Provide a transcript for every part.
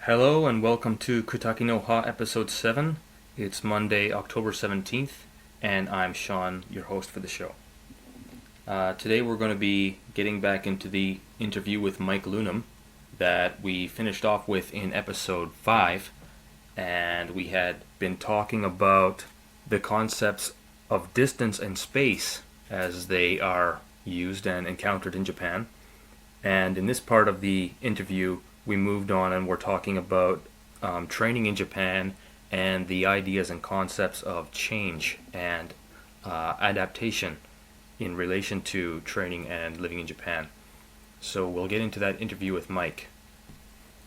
Hello and welcome to Kutaki no Ha episode 7. It's Monday, October 17th, and I'm Shawn, your host for the show. Today we're going to be getting back into the interview with Mike Loonam that we finished off with in episode 5, and we had been talking about the concepts of distance and space as they are used and encountered in Japan. And in this part of the interview, we moved on and we're talking about training in Japan and the ideas and concepts of change and adaptation in relation to training and living in Japan. So we'll get into that interview with Mike.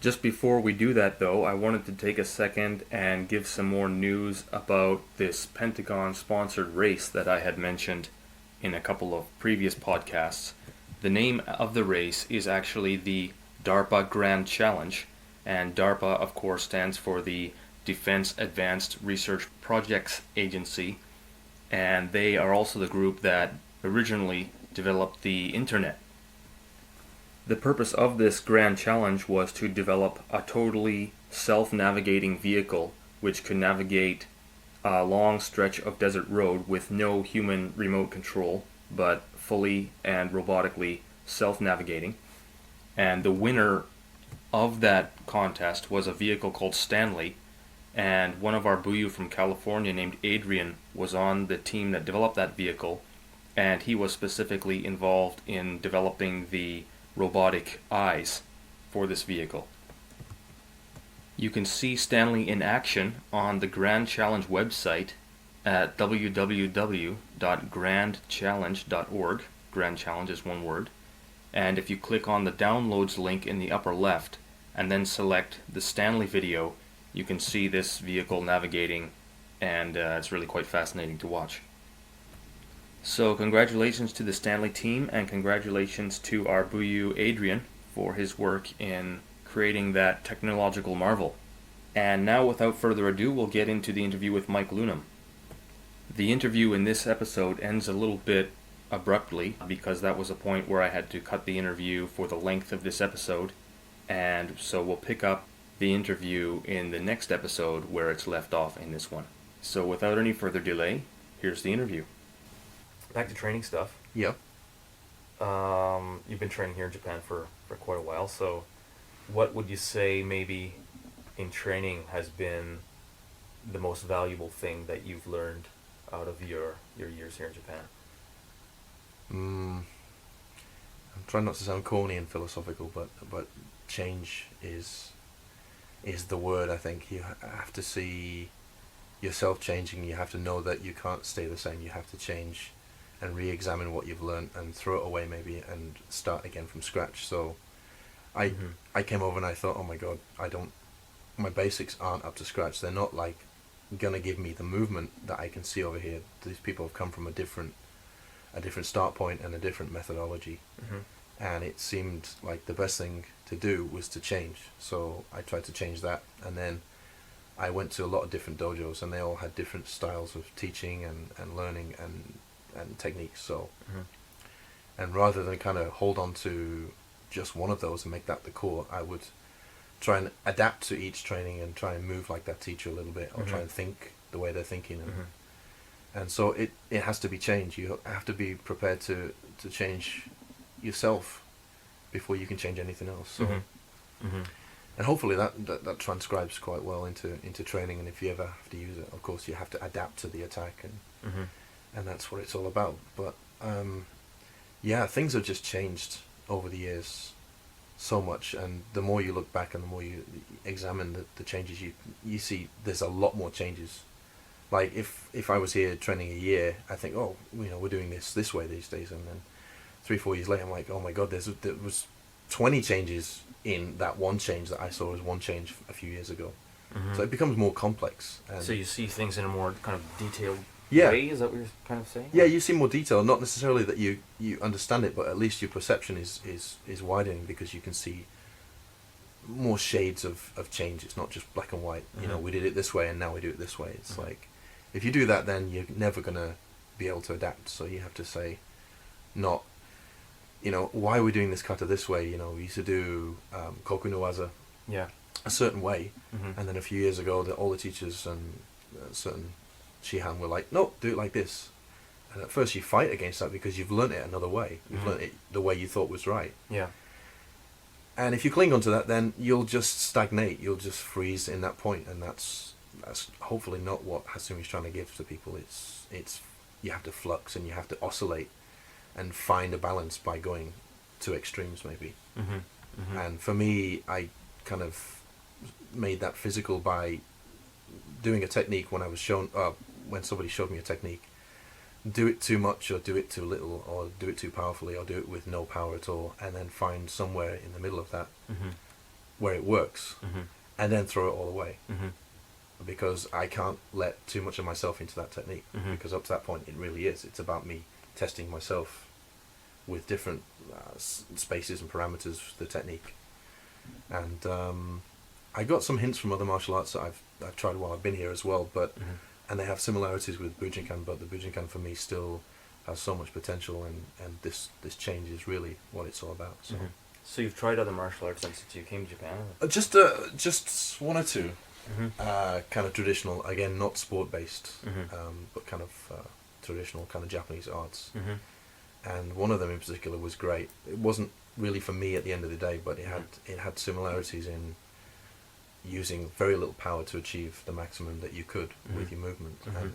Just before we do that though, I wanted to take a second and give some more news about this Pentagon sponsored race that I had mentioned in a couple of previous podcasts. The name of the race is actually the DARPA Grand Challenge, and DARPA of course stands for the Defense Advanced Research Projects Agency, and they are also the group that originally developed the internet. The purpose of this Grand Challenge was to develop a totally self-navigating vehicle which could navigate a long stretch of desert road with no human remote control, but fully and robotically self-navigating. And the winner of that contest was a vehicle called Stanley, and one of our Buyu from California named Adrian was on the team that developed that vehicle, and he was specifically involved in developing the robotic eyes for this vehicle. You can see Stanley in action on the Grand Challenge website at www.grandchallenge.org. Grand Challenge is one word. And if you click on the downloads link in the upper left and then select the Stanley video, you can see this vehicle navigating, and it's really quite fascinating to watch. So congratulations to the Stanley team, and congratulations to our Buyu Adrian for his work in creating that technological marvel. And now without further ado, we'll get into the interview with Mike Loonam. The interview in this episode ends a little bit abruptly because that was a point where I had to cut the interview for the length of this episode, and so we'll pick up the interview in the next episode where it's left off in this one. So without any further delay, here's the interview. Back to training stuff. Yep. You've been training here in Japan for quite a while, so what would you say maybe in training has been the most valuable thing that you've learned out of your years here in Japan? I'm trying not to sound corny and philosophical, but change is the word. I think you have to see yourself changing. You have to know that you can't stay the same. You have to change and re-examine what you've learned and throw it away maybe and start again from scratch. So I came over and I thought, oh my god, my basics aren't up to scratch. They're not like gonna give me the movement that I can see over here. These people have come from a different start point and a different methodology, and it seemed like the best thing to do was to change. So I tried to change that, and then I went to a lot of different dojos, and they all had different styles of teaching and learning and techniques. So and rather than kind of hold on to just one of those and make that the core, I would try and adapt to each training and try and move like that teacher a little bit, or try and think the way they're thinking. And so it has to be changed. You have to be prepared to change yourself before you can change anything else. So, and hopefully that transcribes quite well into training. And if you ever have to use it, of course you have to adapt to the attack, and that's what it's all about. But yeah, things have just changed over the years so much, and the more you look back and the more you examine the changes, you see there's a lot more changes. Like if I was here training a year, I think, oh, we're doing this way these days, and then 3-4 years later, I'm like, oh my god, there was 20 changes in that one change that I saw as one change a few years ago. So it becomes more complex. And so you see things in a more kind of detailed yeah. way, is that what you're kind of saying? Yeah, you see more detail, not necessarily that you understand it, but at least your perception is widening because you can see more shades of change. It's not just black and white. We did it this way and now we do it this way. It's like, if you do that, then you're never going to be able to adapt. So you have to say, not, why are we doing this kata this way? We used to do koku no waza. Yeah. a certain way, Mm-hmm. and then a few years ago, all the teachers and certain Shihan were like, no, do it like this. And at first you fight against that because you've learnt it another way. You've learnt it the way you thought was right. Yeah. And if you cling onto that, then you'll just stagnate. You'll just freeze in that point, and that's hopefully not what Hatsumi's trying to give to people. It's you have to flux and you have to oscillate and find a balance by going to extremes, maybe. Mm-hmm. Mm-hmm. And for me, I kind of made that physical by doing a technique when I was shown, when somebody showed me a technique. Do it too much or do it too little or do it too powerfully or do it with no power at all, and then find somewhere in the middle of that Mm-hmm. where it works, Mm-hmm. and then throw it all away, Mm-hmm. because I can't let too much of myself into that technique, Mm-hmm. because up to that point it really is. It's about me testing myself with different spaces and parameters for the technique. And I got some hints from other martial arts that I've tried while I've been here as well, but Mm-hmm. and they have similarities with Bujinkan, but the Bujinkan for me still has so much potential, and this change is really what it's all about. So Mm-hmm. So you've tried other martial arts since you came to Japan? just one or two, Mm-hmm. kind of traditional, again not sport based, Mm-hmm. but kind of traditional kind of Japanese arts. Mm-hmm. And one of them in particular was great. It wasn't really for me at the end of the day, but it had similarities in using very little power to achieve the maximum that you could with your movement. Mm-hmm. And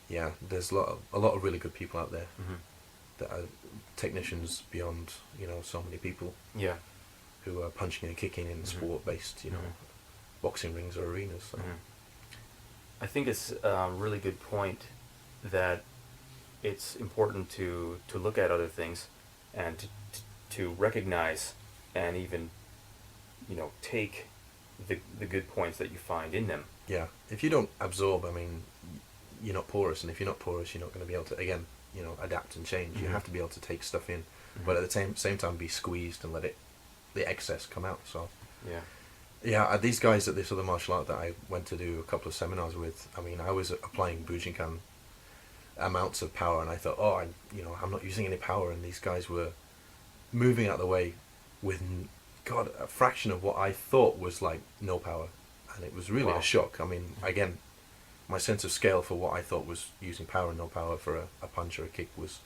yeah, there's a lot of really good people out there Mm-hmm. that are technicians beyond, so many people Yeah. who are punching and kicking in Mhm. sport based, boxing rings or arenas. So. Mhm. I think it's a really good point that it's important to look at other things and to recognize and even take the good points that you find in them. Yeah, if you don't absorb, I mean, you're not porous, and if you're not porous, you're not going to be able to, again, adapt and change. You Mhm. have to be able to take stuff in, Mhm. but at the same time be squeezed and let the excess come out. So Yeah. yeah, these guys at this other martial art that I went to do a couple of seminars with, I mean, I was applying Bujinkan amounts of power, and I thought, I'm not using any power, and these guys were moving out of the way with a fraction of what I thought was like no power, and it was really Wow. a shock. I mean, again, my sense of scale for what I thought was using power and no power for a punch or a kick was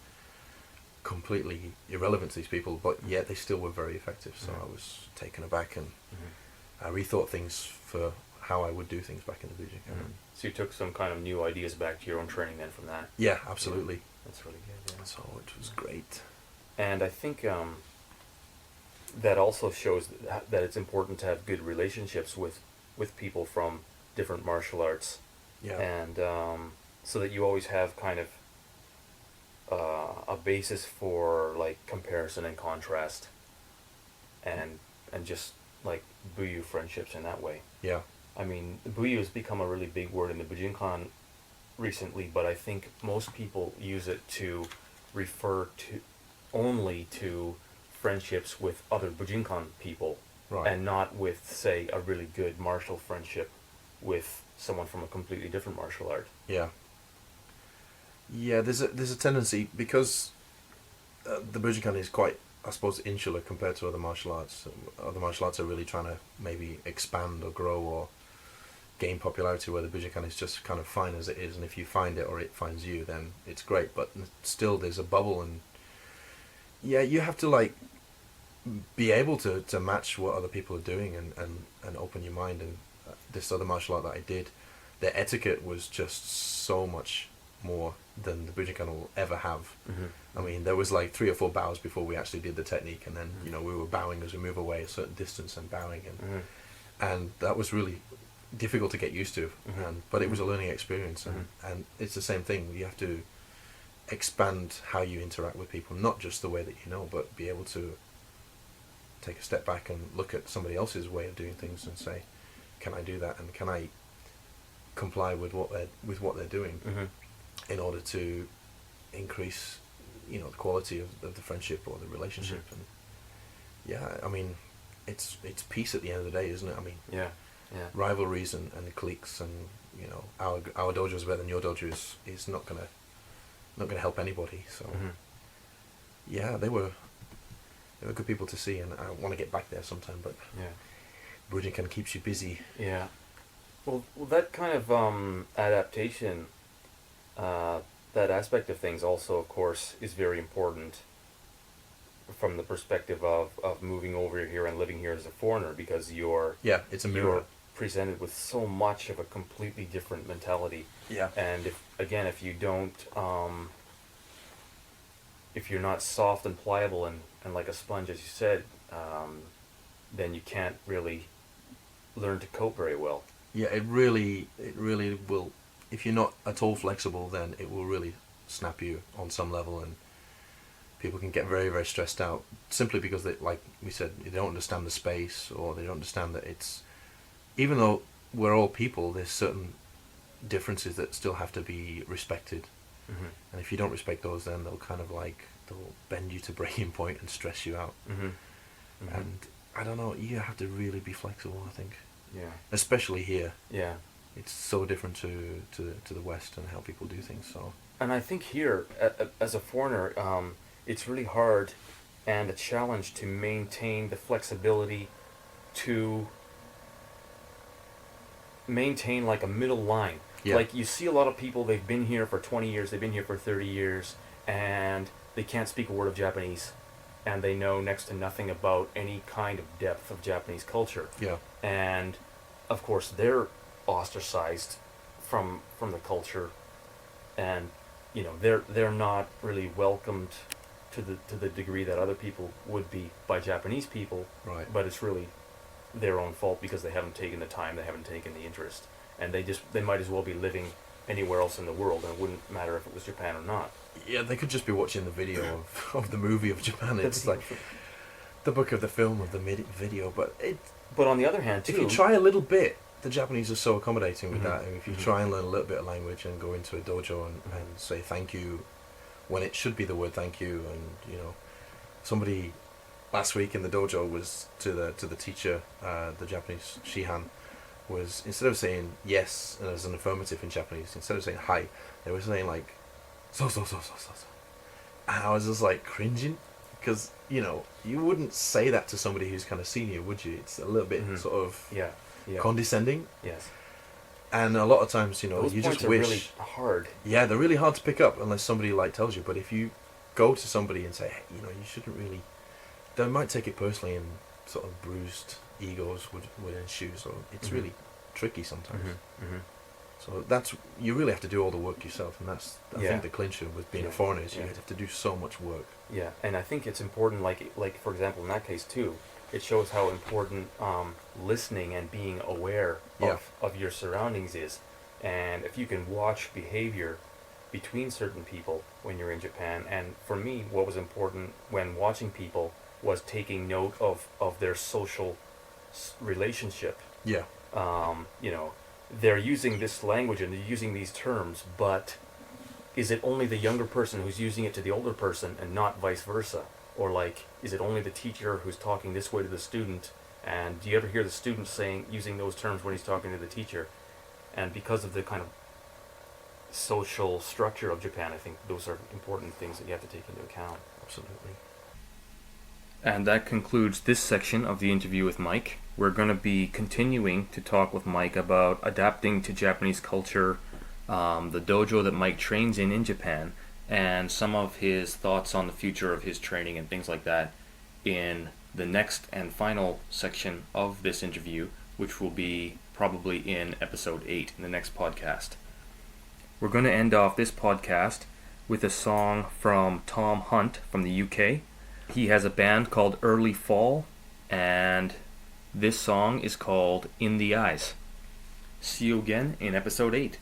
completely irrelevant to these people, but yet they still were very effective. So Mhm. I was taken aback, and Mhm. I rethought things for how I would do things back in the Bujinkan. Mhm. So you took some kind of new ideas back to your own training then from that. Yeah, absolutely. That's really good. Yeah. So it was great. And I think that also shows that it's important to have good relationships with people from different martial arts, Yeah. and so that you always have kind of a basis for like comparison and contrast, and just like buyu friendships in that way. Yeah. I mean, buyu has become a really big word in the Bujinkan recently, but I think most people use it to refer to only to friendships with other Bujinkan people, Right. and not with, say, a really good martial friendship with someone from a completely different martial art. Yeah. Yeah, there's a tendency, because the Bujinkan is quite, I suppose, insular compared to other martial arts. Other martial arts are really trying to maybe expand or grow or gain popularity, where the Bujinkan is just kind of fine as it is, and if you find it or it finds you, then it's great. But still, there's a bubble, and yeah, you have to like be able to match what other people are doing, and open your mind. And this other martial art that I did, their etiquette was just so much more than the Bujinkan will ever have. Mm-hmm. I mean, there was like 3 or 4 bows before we actually did the technique, and then Mhm. we were bowing as we move away a certain distance and bowing, Mm-hmm. and that was really difficult to get used to. Mhm. But it was a learning experience, and it's the same thing. You have to expand how you interact with people, not just the way that you know, but be able to take a step back and look at somebody else's way of doing things and say, can I do that, and can I comply with what they're doing, Mm-hmm. in order to increase the quality of the friendship or the relationship. Mhm. And yeah, I mean, it's peace at the end of the day, isn't it? I mean, Yeah, yeah. rivalries and cliques, and our dojo is better than your dojo is not gonna help anybody. So Mm-hmm. yeah, they were good people to see, and I want to get back there sometime, but Yeah. Bujinkan keeps you busy. Yeah. Well, that kind of adaptation, that aspect of things also, of course, is very important from the perspective of moving over here and living here as a foreigner, because Yeah, it's a mirror. you're presented with so much of a completely different mentality. Yeah. And if you don't, if you're not soft and pliable and like a sponge, as you said, then you can't really learn to cope very well. Yeah, it really will. If you're not at all flexible, then it will really snap you on some level, and people can get very, very stressed out simply because they, like we said, they don't understand the space, or they don't understand that it's, even though we're all people, there's certain differences that still have to be respected. Mm-hmm. And if you don't respect those, then they'll bend you to breaking point and stress you out. Mm-hmm. Mm-hmm. And I don't know, you have to really be flexible, I think. Yeah. Especially here. Yeah. It's so different to the West and how people do things. So. And I think here, as a foreigner, it's really hard and a challenge to maintain the flexibility to maintain like a middle line. Yeah. Like you see a lot of people, they've been here for 20 years, they've been here for 30 years, and they can't speak a word of Japanese, and they know next to nothing about any kind of depth of Japanese culture. Yeah. And of course they're ostracized from the culture, and you know they're not really welcomed to the degree that other people would be by Japanese people. Right. But it's really their own fault because they haven't taken the time, they haven't taken the interest, and they might as well be living anywhere else in the world, and it wouldn't matter if it was Japan or not. Yeah, they could just be watching the video of the movie of Japan. It's like the book of the film of the video, but it. But on the other hand, too, if you try a little bit, the Japanese are so accommodating with Mhm. that. And if you Mhm. try and learn a little bit of language and go into a dojo and say thank you, when it should be the word thank you, and you know, somebody last week in the dojo was to the teacher, the Japanese shihan, was instead of saying yes as an affirmative in Japanese, instead of saying hi, they were saying like so. And I was just like cringing, because you know you wouldn't say that to somebody who's kind of senior, would you? It's a little bit Mhm. sort of yeah, condescending, yes. and a lot of times, you know, Those you points just are wish. really hard. Yeah, they're really hard to pick up unless somebody like tells you. But if you go to somebody and say, hey, you know, you shouldn't really, they might take it personally, and sort of bruised egos would ensue. So it's Mhm. really tricky sometimes. Mm-hmm. Mm-hmm. So that's, you really have to do all the work yourself, and that's I Yeah. think the clincher with being Yeah. a foreigner is you Yeah. have to do so much work. Yeah, and I think it's important, like for example, in that case too, it shows how important listening and being aware Yeah. of your surroundings is. And if you can watch behavior between certain people when you're in Japan, and for me, what was important when watching people was taking note of their social relationship. Yeah. You know, they're using this language and they're using these terms, but is it only the younger person who's using it to the older person and not vice versa? Or like, is it only the teacher who's talking this way to the student? And do you ever hear the student using those terms when he's talking to the teacher? And because of the kind of social structure of Japan, I think those are important things that you have to take into account. Absolutely. And that concludes this section of the interview with Mike. We're going to be continuing to talk with Mike about adapting to Japanese culture, the dojo that Mike trains in Japan, and some of his thoughts on the future of his training and things like that in the next and final section of this interview, which will be probably in episode 8 in the next podcast. We're going to end off this podcast with a song from Tom Hunt from the UK. He has a band called Early Fall, and this song is called In the Eyes. See you again in episode 8.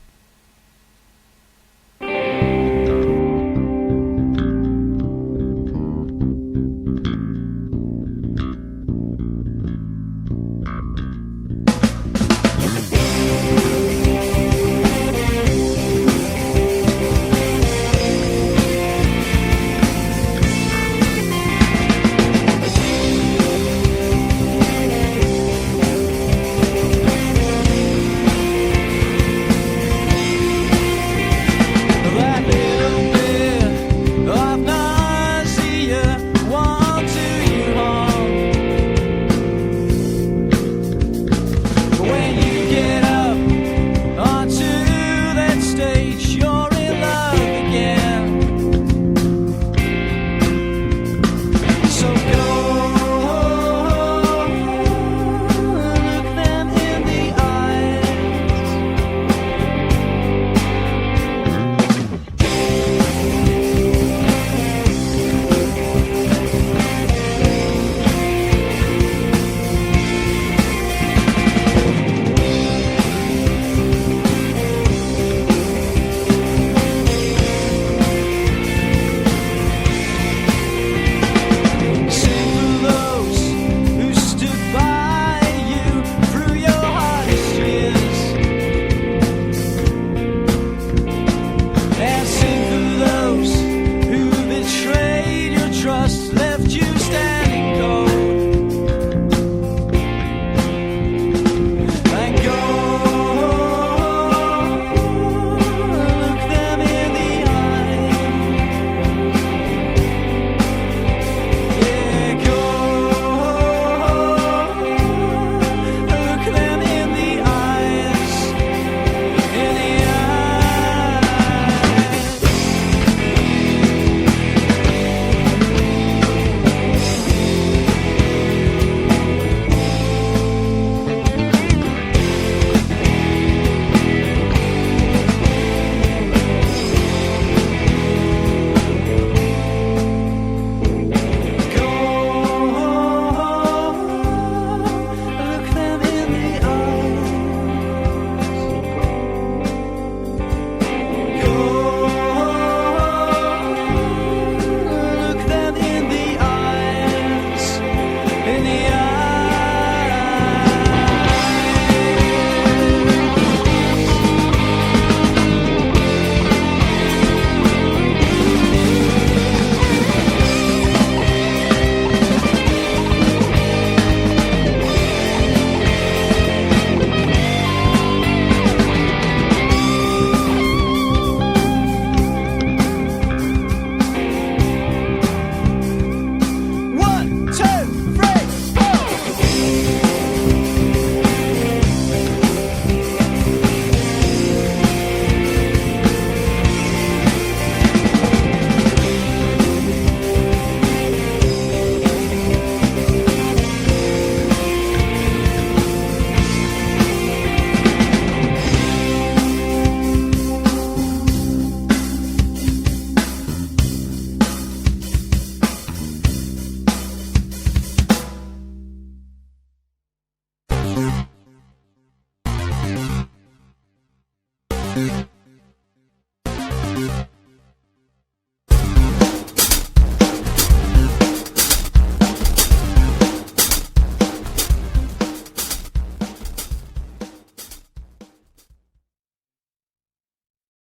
Bye.